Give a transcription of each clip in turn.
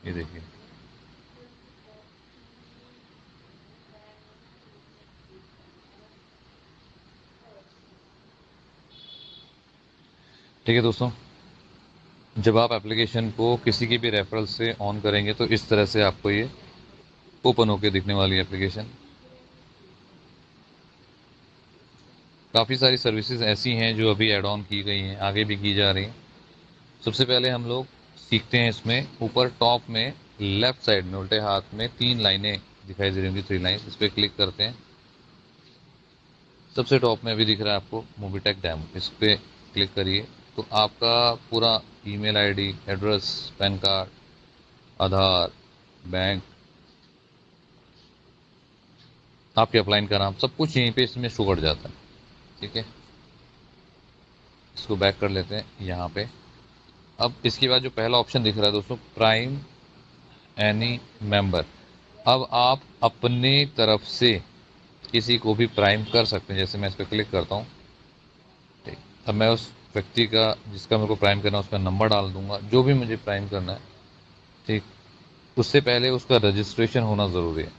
ये देखिए, ठीक है दोस्तों। जब आप एप्लीकेशन को किसी की भी रेफरल से ऑन करेंगे तो इस तरह से आपको ये ओपन होकर दिखने वाली एप्लीकेशन। काफ़ी सारी सर्विसेज ऐसी हैं जो अभी ऐड ऑन की गई हैं, आगे भी की जा रही हैं। सबसे पहले हम लोग सीखते हैं इसमें ऊपर टॉप में लेफ्ट साइड में उल्टे हाथ में 3 लाइनें दिखाई दे रही होंगी, 3 लाइन, इस पर क्लिक करते हैं। सबसे टॉप में अभी दिख रहा है आपको मोबीटेक डैम, इस पर क्लिक करिए तो आपका पूरा email ID, address, PAN card, Aadhaar, bank, आपके अपलाइन का नाम, सब कुछ यहीं पे इसमें शो कर जाता है। ठीक है, इसको बैक कर लेते हैं यहाँ पे। अब इसके बाद जो पहला ऑप्शन दिख रहा है दोस्तों, प्राइम एनी मेंबर। अब आप अपने तरफ से किसी को भी प्राइम कर सकते हैं। जैसे मैं इस पर क्लिक करता हूँ, ठीक, अब मैं उस व्यक्ति का जिसका मेरे को प्राइम करना है उसका नंबर डाल दूंगा, जो भी मुझे प्राइम करना है। ठीक, उससे पहले उसका रजिस्ट्रेशन होना ज़रूरी है।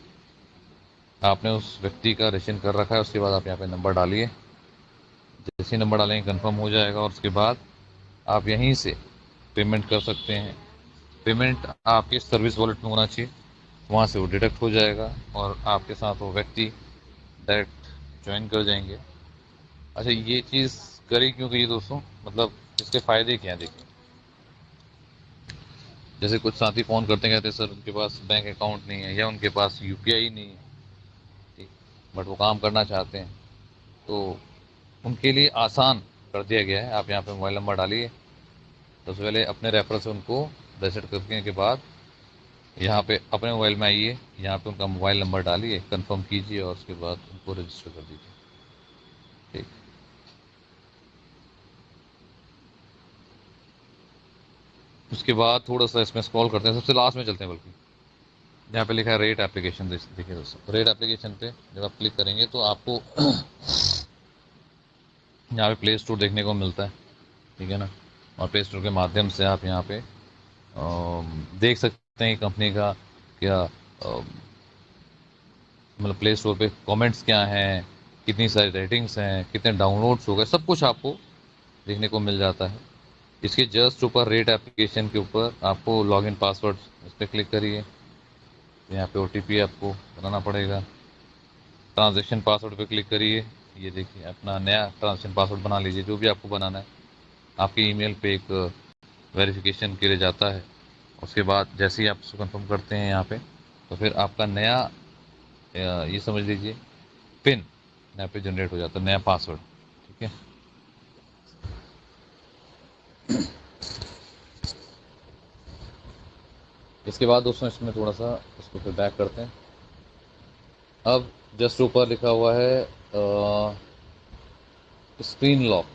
आपने उस व्यक्ति का रजिस्ट्रेशन कर रखा है, उसके बाद आप यहाँ पे नंबर डालिए। जैसे ही नंबर डालेंगे कंफर्म हो जाएगा और उसके बाद आप यहीं से पेमेंट कर सकते हैं। पेमेंट आपके सर्विस वॉलेट में होना चाहिए, वहाँ से वो डिडक्ट हो जाएगा और आपके साथ वो व्यक्ति डायरेक्ट ज्वाइन कर जाएंगे। अच्छा, ये चीज़ करी क्यों गई दोस्तों, मतलब इसके फ़ायदे क्या हैं देखिए। जैसे कुछ साथी फ़ोन करते कहते हैं सर उनके पास बैंक अकाउंट नहीं है या उनके पास यूपीआई नहीं है, ठीक, बट वो काम करना चाहते हैं, तो उनके लिए आसान कर दिया गया है। आप यहाँ पे मोबाइल नंबर डालिए, सबसे पहले अपने रेफर से उनको रजिस्टर करने के बाद यहाँ पे अपने मोबाइल में आइए, यहाँ पे उनका मोबाइल नंबर डालिए, कंफर्म कीजिए और उसके बाद उनको रजिस्टर कर दीजिए। ठीक, उसके बाद थोड़ा सा इसमें स्क्रॉल करते हैं, सबसे लास्ट में चलते हैं, बल्कि यहाँ पे लिखा है रेट एप्लीकेशन। देखिए दोस्तों, रेट एप्लीकेशन पे जब आप क्लिक करेंगे तो आपको यहाँ पे प्ले स्टोर देखने को मिलता है, ठीक है ना। और प्ले स्टोर के माध्यम से आप यहाँ पे देख सकते हैं कंपनी का क्या, मतलब प्ले स्टोर पे कमेंट्स क्या हैं, कितनी सारी रेटिंग्स हैं, कितने डाउनलोड्स हो गए, सब कुछ आपको देखने को मिल जाता है। इसके जस्ट ऊपर रेट एप्लीकेशन के ऊपर आपको लॉगिन पासवर्ड, इस पर क्लिक करिए। यहाँ पे ओटीपी आपको बनाना पड़ेगा। ट्रांजैक्शन पासवर्ड पे क्लिक करिए। ये देखिए अपना नया ट्रांजैक्शन पासवर्ड बना लीजिए, जो भी आपको बनाना है। आपके ईमेल पे एक वेरिफिकेशन के लिए जाता है, उसके बाद जैसे ही आप उसको कंफर्म करते हैं यहाँ पे, तो फिर आपका नया ये समझ लीजिए पिन यहाँ पे जनरेट हो जाता है, नया पासवर्ड। ठीक है, इसके बाद दोस्तों इसमें थोड़ा सा इसको फिर बैक करते हैं। अब जस्ट ऊपर लिखा हुआ है स्क्रीन लॉक।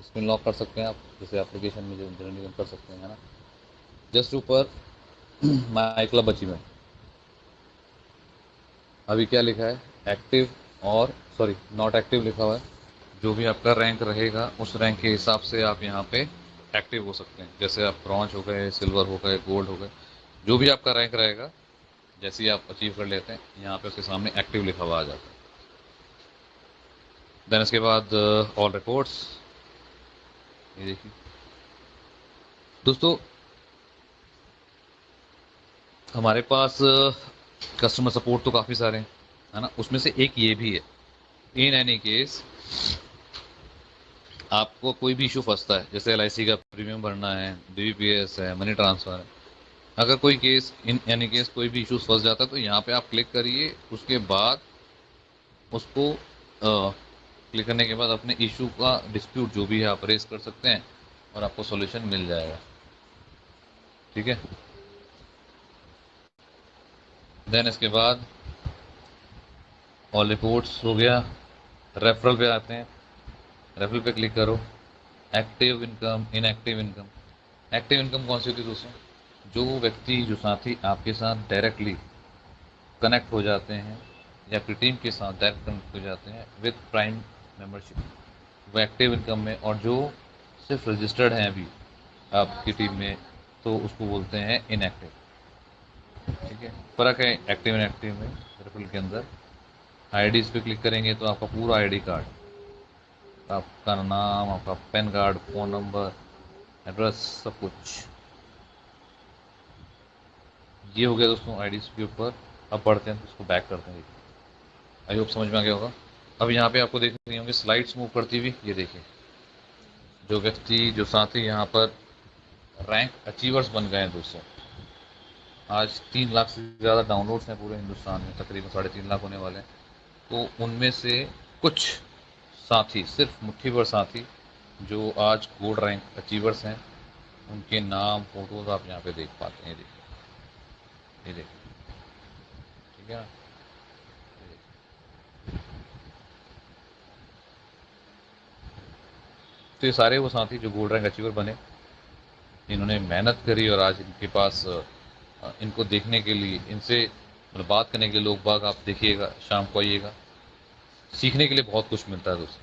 स्क्रीन लॉक कर सकते हैं आप, जैसे एप्लीकेशन में जो जनरली कर सकते हैं, है ना। जस्ट ऊपर माई क्लब अचीवमेंट, अभी क्या लिखा है, एक्टिव और सॉरी नॉट एक्टिव लिखा हुआ है। जो भी आपका रैंक रहेगा उस रैंक के हिसाब से आप यहाँ पे एक्टिव हो सकते हैं। जैसे आप ब्रॉन्ज हो गए, सिल्वर हो गए, गोल्ड हो गए, जो भी आपका रैंक रहेगा, जैसे ही आप अचीव कर लेते हैं यहाँ पे उसके सामने एक्टिव लिखा हुआ आ जाता है। देन इसके बाद ऑल रिपोर्ट्स, ये देखिए दोस्तों, हमारे पास कस्टमर सपोर्ट तो काफ़ी सारे हैं, है ना। उसमें से एक ये भी है, इन एनी केस आपको कोई भी इशू फंसता है, जैसे एलआईसी का प्रीमियम भरना है, बीबीपीएस है, मनी ट्रांसफ़र है, अगर कोई केस इन यानी केस कोई भी इशूज़ फंस जाता है तो यहाँ पे आप क्लिक करिए। उसके बाद उसको क्लिक करने के बाद अपने इशू का डिस्प्यूट जो भी है आप रेस कर सकते हैं और आपको सॉल्यूशन मिल जाएगा। ठीक है, देन इसके बाद ऑल रिपोर्ट्स हो गया। रेफरल पे आते हैं, रेफरल पे क्लिक करो। Active income, inactive income. Active income कौन सी होती है दोस्तों, जो व्यक्ति जो साथी आपके साथ डायरेक्टली कनेक्ट हो जाते हैं या आपकी टीम के साथ डायरेक्ट कनेक्ट हो जाते हैं विद प्राइम मेंबरशिप, वो एक्टिव इनकम में। और जो सिर्फ रजिस्टर्ड हैं अभी आपकी टीम में, तो उसको बोलते हैं इनएक्टिव। ठीक है, फ़र्क है एक्टिव एंड एक्टिव में। रेफरल के अंदर आईडीज़ पे क्लिक करेंगे तो आपका पूरा आईडी कार्ड, आपका नाम, आपका pan card, phone number, address, सब कुछ ये हो गया दोस्तों आईडीज़ के ऊपर। अब बढ़ते हैं तो इसको बैक करते हैं। आई होप समझ में आ गया होगा। अब यहाँ पे आपको देख रही होंगे स्लाइड्स मूव करती हुई। ये देखिए, जो व्यक्ति, जो साथी यहाँ पर रैंक अचीवर्स बन गए हैं दोस्तों, आज 3 लाख से ज़्यादा डाउनलोड्स हैं पूरे हिंदुस्तान में, तकरीबन 3.5 लाख होने वाले हैं। तो उनमें से कुछ साथी, सिर्फ मुट्ठी भर साथी जो आज गोल्ड रैंक अचीवर्स हैं, उनके नाम, फोटोज आप यहाँ पे देख पाते हैं। ये देखिए, ये देखिए, ठीक है ना। तो ये सारे वो साथी जो गोल्ड रैंक अचीवर बने, इन्होंने मेहनत करी और आज इनके पास इनको देखने के लिए, इनसे मतलब बात करने के लिए लोग बाग, आप देखिएगा, शाम को आइएगा, सीखने के लिए बहुत कुछ मिलता है दोस्तों।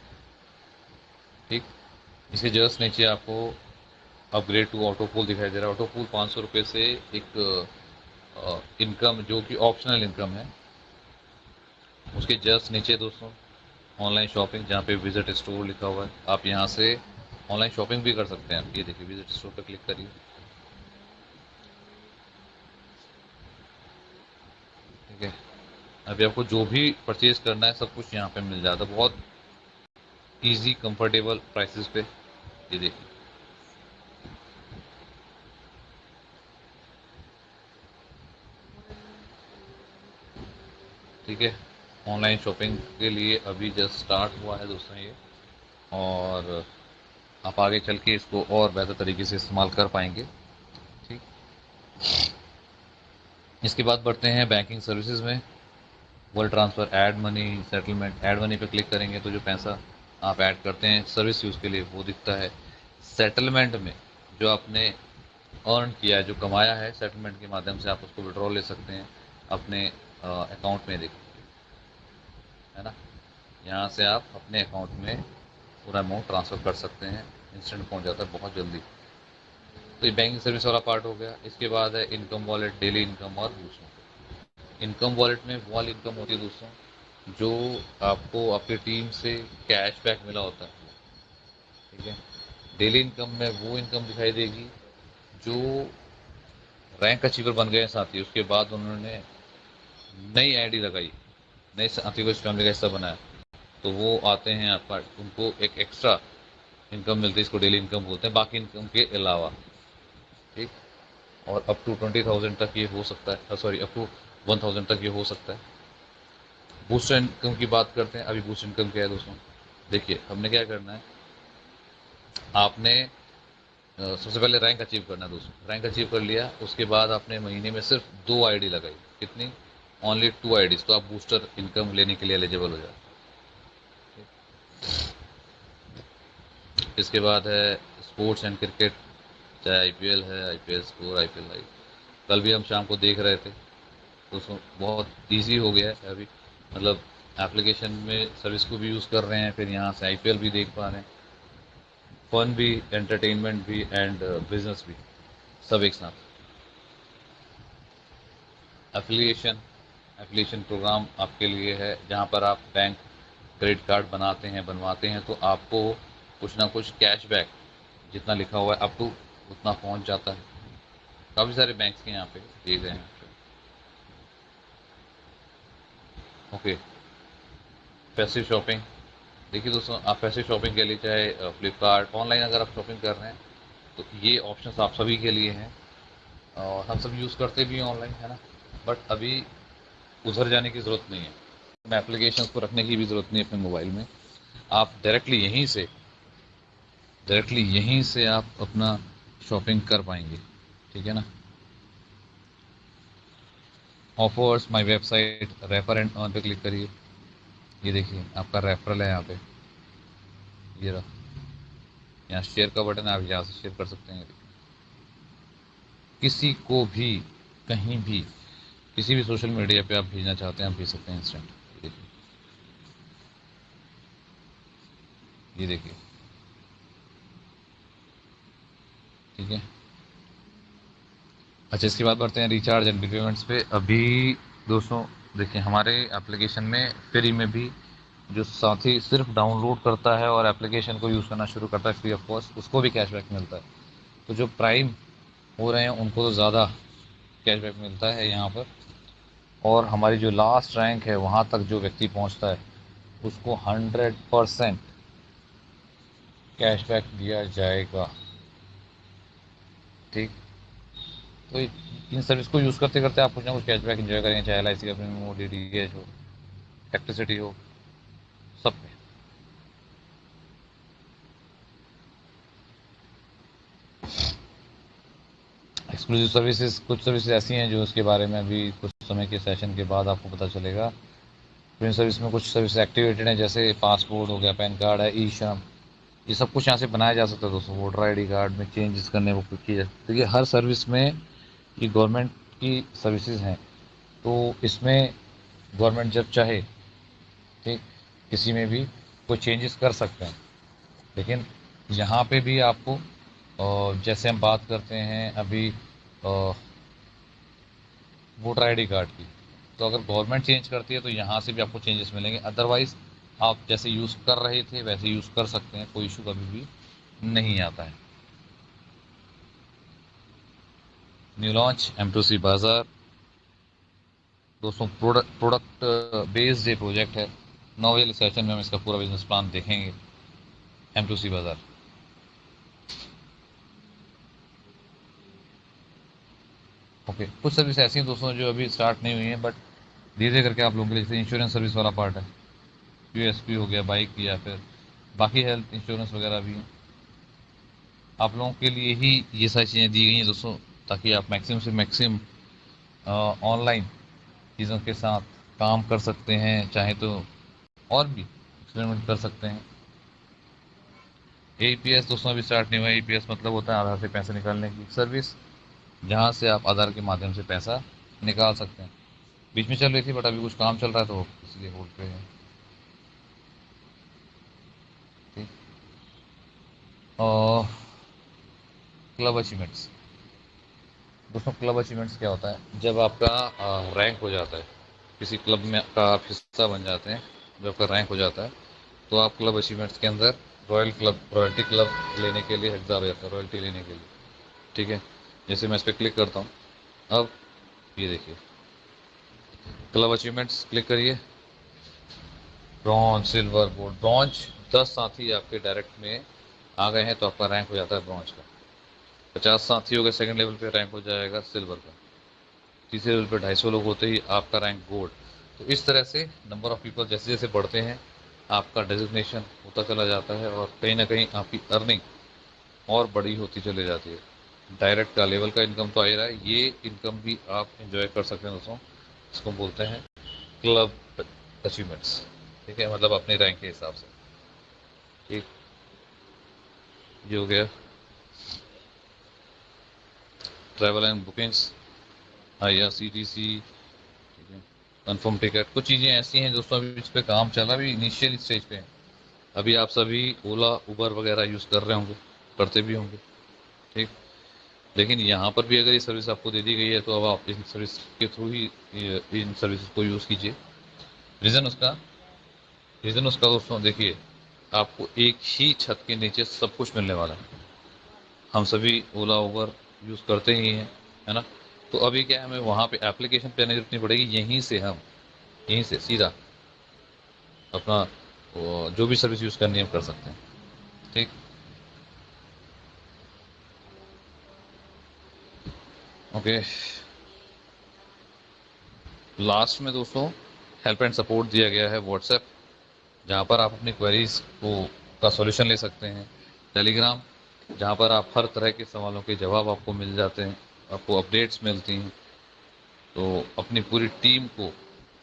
ठीक, इसके जस्ट नीचे आपको अपग्रेड टू ऑटो पूल दिखाई दे रहा है। ऑटो पूल 500 रुपये से एक इनकम जो कि ऑप्शनल इनकम है। उसके जस्ट नीचे दोस्तों ऑनलाइन शॉपिंग, जहाँ पे विजिट स्टोर लिखा हुआ है, आप यहाँ से ऑनलाइन शॉपिंग भी कर सकते हैं। ये देखिए, विजिट स्टोर पर क्लिक करिए। ठीक है, अभी आपको जो भी परचेज करना है सब कुछ यहाँ पे मिल जाता है, बहुत इजी कंफर्टेबल प्राइसेस पे। ये देखिए, ठीक है, ऑनलाइन शॉपिंग के लिए अभी जस्ट स्टार्ट हुआ है दोस्तों ये, और आप आगे चल के इसको और बेहतर तरीके से इस्तेमाल कर पाएंगे। ठीक, इसके बाद बढ़ते हैं बैंकिंग सर्विसेज में। World transfer, add money, settlement. Add money पे क्लिक करेंगे तो जो पैसा आप ऐड करते हैं सर्विस यूज़ के लिए वो दिखता है। सेटलमेंट में जो आपने अर्न किया है, जो कमाया है, सेटलमेंट के माध्यम से आप उसको विड्रॉ ले सकते हैं अपने अकाउंट में। देखिए, है ना, यहाँ से आप अपने अकाउंट में पूरा अमाउंट ट्रांसफ़र कर सकते हैं, इंस्टेंट पहुँच जाता है बहुत जल्दी। तो ये बैंकिंग सर्विस वाला पार्ट हो गया। इसके बाद है इनकम वॉलेट, डेली इनकम और दूसरों। इनकम वॉलेट में वो वाली इनकम होती है दोस्तों जो आपको आपकी टीम से कैशबैक मिला होता है। ठीक है, डेली इनकम में वो इनकम दिखाई देगी जो रैंक अचीवर बन गए साथी, उसके बाद उन्होंने नई आईडी लगाई, नए साथी को इस फैमिली का हिस्सा बनाया, तो वो आते हैं आपका, उनको एक एक्स्ट्रा इनकम मिलती है। इसको डेली इनकम बोलते हैं, बाकी इनकम के अलावा। ठीक, और अप टू 20,000 तक ये हो सकता है, सॉरी, अप टू 1,000 तक ये हो सकता है। बूस्टर इनकम की बात करते हैं। अभी बूस्ट इनकम क्या है दोस्तों, देखिए, हमने क्या करना है, आपने सबसे पहले रैंक अचीव करना है दोस्तों। रैंक अचीव कर लिया, उसके बाद आपने महीने में सिर्फ 2 आईडी लगाई। कितनी? ओनली 2 आईडीज, तो आप बूस्टर इनकम लेने के लिए एलिजिबल हो जाए। इसके बाद है स्पोर्ट्स एंड क्रिकेट, चाहे आईपीएल है, आईपीएल स्कोर, आईपीएल लाइव। कल भी हम शाम को देख रहे थे, तो उसमें बहुत इजी हो गया है अभी, मतलब एप्लीकेशन में सर्विस को भी यूज़ कर रहे हैं, फिर यहाँ से आईपीएल भी देख पा रहे हैं। फन भी, एंटरटेनमेंट भी एंड बिजनेस भी, सब एक साथ। एफिलिएशन, एफिलिएशन प्रोग्राम आपके लिए है, जहाँ पर आप बैंक क्रेडिट कार्ड बनाते हैं, बनवाते हैं, तो आपको कुछ ना कुछ कैशबैक, जितना लिखा हुआ है अप टू उतना पहुँच जाता है। काफ़ी सारे बैंक्स के यहाँ पे दिए गए हैं। Okay, passive shopping. देखिए दोस्तों, आप पैसिव शॉपिंग के लिए चाहे फ्लिपकार्ट, ऑनलाइन अगर आप शॉपिंग कर रहे हैं, तो ये ऑप्शंस आप सभी के लिए हैं, और हम सब यूज़ करते भी हैं ऑनलाइन, है ना। बट अभी उधर जाने की ज़रूरत नहीं है, एप्लीकेशंस को रखने की भी ज़रूरत नहीं है अपने मोबाइल में। आप डायरेक्टली यहीं से आप अपना शॉपिंग कर पाएंगे। ठीक है ना। Offers, my website, refer and earn पे क्लिक करिए। ये देखिए, आपका रेफरल है यहाँ पे, ये रहा। यहाँ शेयर का बटन है, आप यहाँ से शेयर कर सकते हैं। किसी को भी, कहीं भी, किसी भी सोशल मीडिया पे आप भेजना चाहते हैं, आप भेज सकते हैं इंस्टेंट। ये देखिए, ये देखिए, ठीक है। अच्छा, इसके बाद बढ़ते हैं रिचार्ज एंड बिल पेमेंट्स पे। अभी दोस्तों देखिए, हमारे एप्लीकेशन में फ्री में भी जो साथी सिर्फ डाउनलोड करता है और एप्लीकेशन को यूज़ करना शुरू करता है फ्री ऑफ कॉस्ट, उसको भी कैशबैक मिलता है। तो जो प्राइम हो रहे हैं उनको तो ज़्यादा कैशबैक मिलता है यहाँ पर, और हमारी जो लास्ट रैंक है वहाँ तक जो व्यक्ति पहुँचता है उसको 100% कैशबैक दिया जाएगा। ठीक। तो इन सर्विस को यूज़ करते करते आप कुछ ना कुछ कैशबैक एंजॉय करेंगे, चाहे LIC का प्रीमियम हो, DTH हो, इलेक्ट्रिसिटी हो, सब पे। एक्सक्लूसिव सर्विसेज, कुछ सर्विसेज ऐसी हैं जो उसके बारे में अभी कुछ समय के सेशन के बाद आपको पता चलेगा। तो इन सर्विस में कुछ सर्विस एक्टिवेटेड हैं, जैसे पासपोर्ट हो गया, पैन कार्ड है, ई श्रम, ये सब कुछ यहाँ से बनाया जा सकता है दोस्तों। वोटर ID कार्ड में चेंजेस करने वो किए जा सकते हैं। देखिए, हर सर्विस में ये गवर्नमेंट की सर्विसेज हैं, तो इसमें गवर्नमेंट जब चाहे, ठीक, किसी में भी कोई चेंजेस कर सकते हैं। लेकिन यहाँ पे भी आपको जैसे हम बात करते हैं अभी वोटर ID कार्ड की, तो अगर गवर्नमेंट चेंज करती है तो यहाँ से भी आपको चेंजेस मिलेंगे। अदरवाइज़ आप जैसे यूज़ कर रहे थे वैसे यूज़ कर सकते हैं, कोई इशू कभी भी नहीं आता है। न्यू लॉन्च M2C बाज़ार दोस्तों, प्रोडक्ट बेस्ड ये प्रोजेक्ट है। 9 वाले सेशन में हम इसका पूरा बिजनेस प्लान देखेंगे। M2C बाज़ार, ओके। कुछ सर्विस ऐसी हैं दोस्तों जो अभी स्टार्ट नहीं हुई हैं, बट धीरे धीरे करके आप लोगों के लिए, जैसे इंश्योरेंस सर्विस वाला पार्ट है, USP हो गया बाइक, या फिर बाकी हेल्थ इंश्योरेंस वगैरह भी हैं। आप लोगों के लिए ही ये सारी चीज़ें दी गई हैं दोस्तों, ताकि आप मैक्सिमम से मैक्सिमम ऑनलाइन चीज़ों के साथ काम कर सकते हैं, चाहे तो और भी एक्सपेरिमेंट कर सकते हैं। APS दोस्तों अभी स्टार्ट नहीं हुआ है। APS मतलब होता है आधार से पैसे निकालने की सर्विस, जहाँ से आप आधार के माध्यम से पैसा निकाल सकते हैं। बीच में चल रही थी, बट अभी कुछ काम चल रहा है तो इसलिए होल्ड पे है। ठीक। और क्लब अचीवमेंट्स दोस्तों, क्लब अचीवमेंट्स क्या होता है? जब आपका रैंक हो जाता है, किसी क्लब में का आप हिस्सा बन जाते हैं, जब आपका रैंक हो जाता है, तो आप क्लब अचीवमेंट्स के अंदर रॉयल्टी क्लब लेने के लिए हकदार हो जाता है, रॉयल्टी लेने के लिए। ठीक है। जैसे मैं इस पर क्लिक करता हूँ, अब ये देखिए, क्लब अचीवमेंट्स क्लिक करिए। ब्रॉन्ज, सिल्वर, गोल्ड, ब्रॉन्ज 10 साथी आपके डायरेक्ट में आ गए हैं तो आपका रैंक हो जाता है ब्रॉन्ज का। 50 साथी हो गए, सेकंड लेवल पे रैंक हो जाएगा सिल्वर का। तीसरे लेवल पे 250 लोग होते ही आपका रैंक गोल्ड। तो इस तरह से नंबर ऑफ पीपल जैसे जैसे बढ़ते हैं, आपका डेजिग्नेशन होता चला जाता है, और कहीं ना कहीं आपकी अर्निंग और बड़ी होती चली जाती है। डायरेक्ट का लेवल का इनकम तो आ ही रहा है, ये इनकम भी आप इंजॉय कर सकते हैं दोस्तों। इसको बोलते हैं क्लब अचीवमेंट्स। ठीक है, मतलब अपने रैंक के हिसाब से। ठीक, ये हो गया। ट्रैवल एंड बुकिंग्स, IRCTC, ठीक है, कन्फर्म टिकट, कुछ चीज़ें ऐसी हैं दोस्तों अभी इस पर काम चल रहा है, अभी इनिशियल स्टेज पे है। अभी आप सभी ओला उबर वगैरह यूज़ कर रहे होंगे, करते भी होंगे। ठीक। लेकिन यहाँ पर भी अगर ये सर्विस आपको दे दी गई है तो अब आप इन सर्विस के थ्रू ही इन सर्विसेज को यूज़ कीजिए। रीज़न उसका रीज़न उसका दोस्तों देखिए, आपको एक ही छत के नीचे सब कुछ मिलने वाला है। हम सभी ओला उबर यूज़ करते ही हैं, है ना? तो अभी क्या है, हमें वहाँ पे एप्लीकेशन पे आने की जरूरत नहीं पड़ेगी, यहीं से सीधा अपना जो भी सर्विस यूज़ करनी है हम कर सकते हैं। ठीक। ओके। लास्ट में दोस्तों हेल्प एंड सपोर्ट दिया गया है व्हाट्सएप, जहाँ पर आप अपनी क्वेरीज को का सॉल्यूशन ले सकते हैं। टेलीग्राम, जहाँ पर आप हर तरह के सवालों के जवाब आपको मिल जाते हैं, आपको अपडेट्स मिलती हैं। तो अपनी पूरी टीम को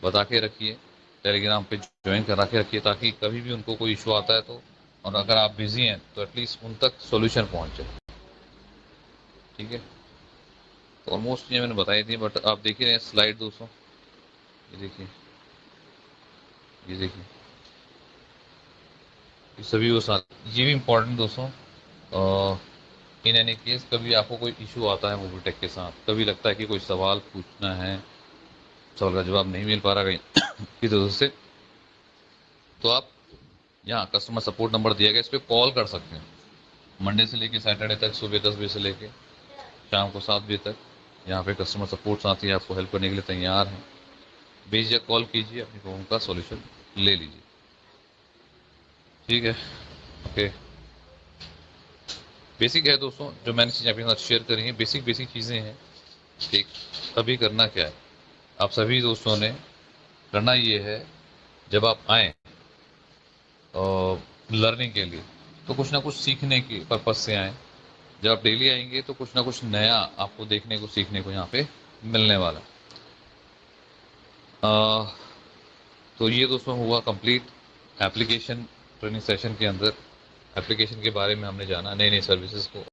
बता के रखिए, टेलीग्राम पे ज्वाइन करा के रखिए, ताकि कभी भी उनको कोई इशू आता है तो, और अगर आप बिजी हैं तो एटलीस्ट उन तक सॉल्यूशन पहुंचे। ठीक है। तो ऑलमोस्ट ये मैंने बताई थी, बट आप देख ही रहे हैं स्लाइड दोस्तों, ये देखिए, ये देखिए, ये सभी वो साथ, ये भी इम्पोर्टेंट दोस्तों। इन एनी केस कभी आपको कोई इशू आता है मोबिटेक के साथ, कभी लगता है कि कोई सवाल पूछना है, सवाल का जवाब नहीं मिल पा रहा कहीं की तरह से, तो आप यहाँ कस्टमर सपोर्ट नंबर दिया गया, इस पर कॉल कर सकते हैं। मंडे से लेके सैटरडे तक सुबह 10 बजे से लेके शाम को 7 बजे तक यहाँ पे कस्टमर सपोर्ट साथी आपको हेल्प करने के लिए तैयार हैं। बेझिझक कॉल कीजिए, अपनी प्रॉब्लम का सॉल्यूशन ले लीजिए। ठीक है, ओके। बेसिक है दोस्तों, जो मैंने चीज़ें आपके साथ शेयर करी हैं, बेसिक बेसिक चीज़ें हैं। ठीक, अभी करना क्या है, आप सभी दोस्तों ने करना ये है, जब आप आए लर्निंग के लिए, तो कुछ ना कुछ सीखने की पर्पज से आए। जब आप डेली आएंगे तो कुछ ना कुछ नया आपको देखने को सीखने को यहाँ पे मिलने वाला। तो ये दोस्तों हुआ कंप्लीट एप्लीकेशन ट्रेनिंग सेशन के अंदर। एप्लीकेशन के बारे में हमने जाना, नई नई सर्विसेज को